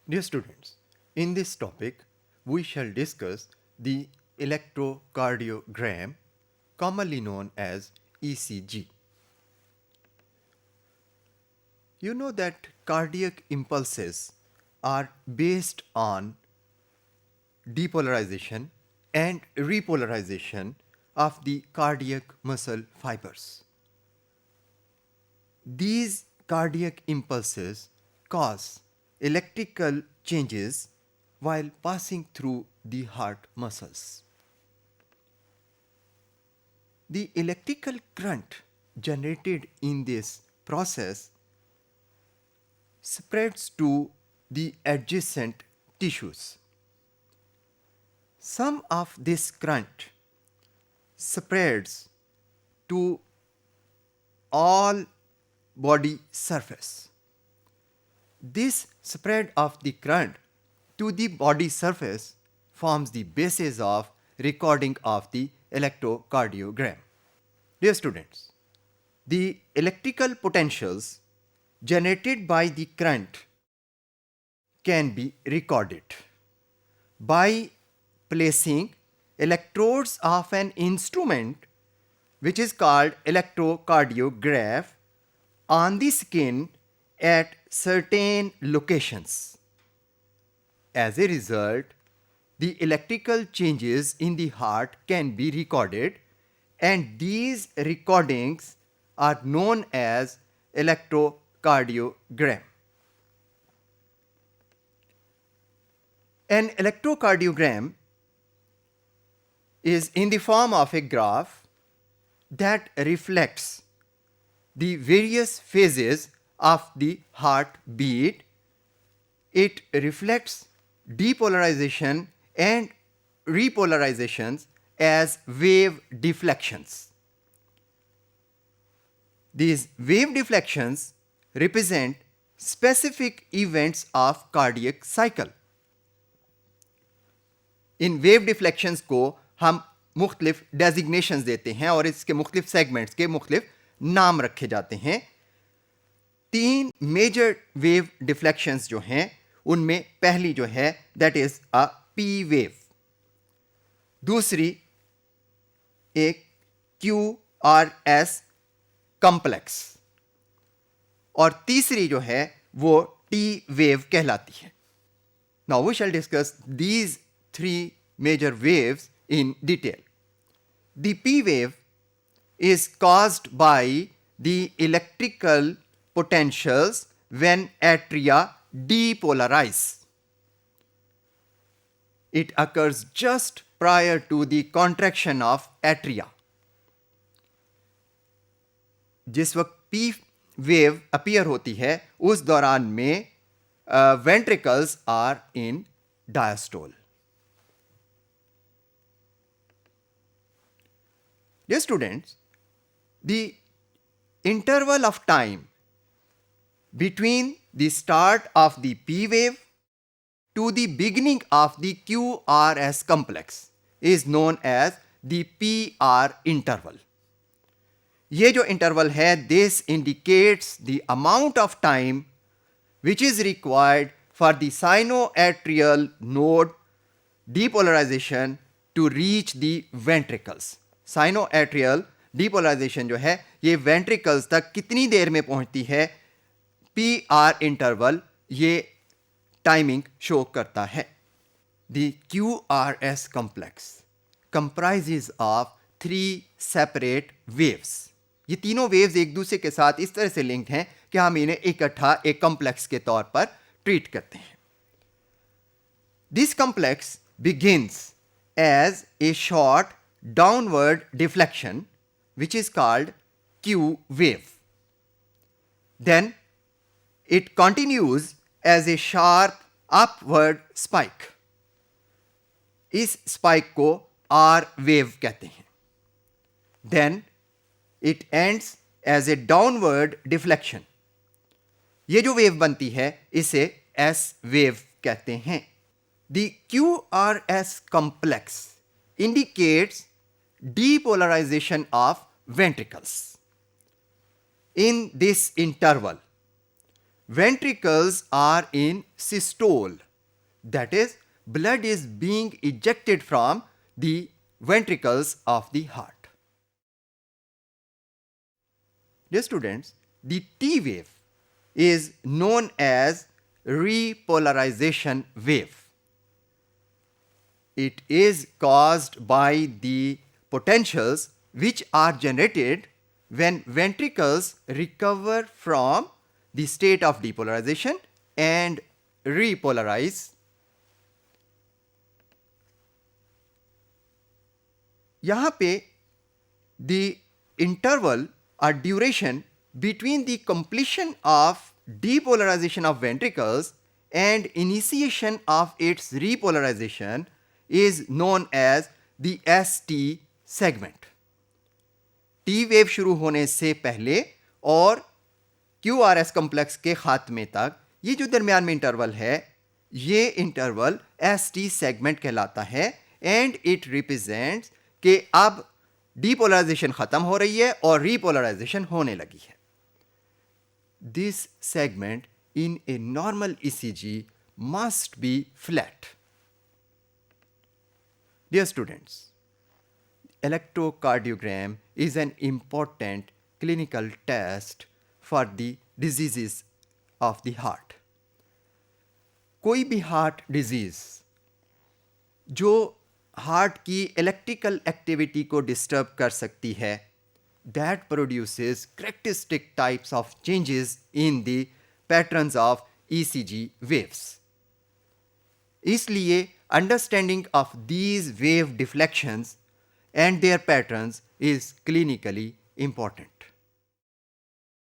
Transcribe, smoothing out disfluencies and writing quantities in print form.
Dear students, in this topic, we shall discuss the electrocardiogram, commonly known as ECG. You know that cardiac impulses are based on depolarization and repolarization of the cardiac muscle fibers. These cardiac impulses cause electrical changes while passing through the heart muscles. The electrical current generated in this process spreads to the adjacent tissues. Some of this current spreads to all body surface. This spread of the current to the body surface forms the basis of recording of the electrocardiogram. Dear students, the electrical potentials generated by the current can be recorded by placing electrodes of an instrument which is called electrocardiograph on the skin at certain locations. As a result, the electrical changes in the heart can be recorded, and these recordings are known as electrocardiogram. An electrocardiogram is in the form of a graph that reflects the various phases of the heartbeat. It reflects depolarization and repolarizations as wave deflections. These wave deflections represent specific events of cardiac cycle. In wave deflections को हम मुख्तलिफ designations देते हैं और इसके मुख्तलिफ segments के मुख्तलिफ नाम रखे जाते हैं. 3 मेजर वेव डिफ्लेक्शंस जो हैं उनमें पहली जो है that is a P wave, दूसरी एक क्यू आर एस कॉम्प्लेक्स और तीसरी जो है वो टी वेव कहलाती है. Now we shall discuss these 3 major waves in detail. The P wave is caused by the electrical potentials when atria depolarize. It occurs just prior to the contraction of atria. जिस वक्त P wave appear होती है उस दौरान में ventricles are in diastole. Dear students, the interval of time between the start of the P wave to the beginning of the QRS complex is known as the PR interval. ये जो interval है, this indicates the amount of time which is required for the sinoatrial node depolarization to reach the ventricles. Sinoatrial depolarization जो है ये ventricles तक कितनी देर में पहुंचती है, पी आर इंटरवल ये टाइमिंग शो करता है. The Q R S complex comprises of 3 separate waves. ये तीनों वेव्स एक दूसरे के साथ इस तरह से लिंक्ड हैं कि हम इन्हें इकट्ठा एक कॉम्प्लेक्स के तौर पर ट्रीट करते हैं. This complex begins as a short downward deflection which is called Q wave. Then it continues as a sharp upward spike. इस spike को R wave कहते हैं. Then it ends as a downward deflection. ये जो wave बनती है इसे S wave कहते हैं. The QRS complex indicates depolarization of ventricles. In this interval, ventricles are in systole. That is, blood is being ejected from the ventricles of the heart. Dear students, the T wave is known as repolarization wave. It is caused by the potentials which are generated when ventricles recover from the state of depolarization and repolarize. यहाँ पे the interval or duration between the completion of depolarization of ventricles and initiation of its repolarization is known as the ST segment. T wave शुरू होने से पहले और QRS complex के खात्मे तक ये जो दरमियान में इंटरवल है, ये इंटरवल ST सेगमेंट कहलाता है एंड इट रिप्रेजेंट्स कि अब डीपोलराइजेशन खत्म हो रही है और रीपोलराइजेशन होने लगी है. This segment in a normal ECG must be flat. Dear students, electrocardiogram is an important clinical test for the diseases of the heart. कोई भी हार्ट डिजीज जो हार्ट की इलेक्ट्रिकल एक्टिविटी को डिस्टर्ब कर सकती है, that produces characteristic types of changes in the patterns of ECG waves. इसलिए understanding of these wave deflections and their patterns is clinically important.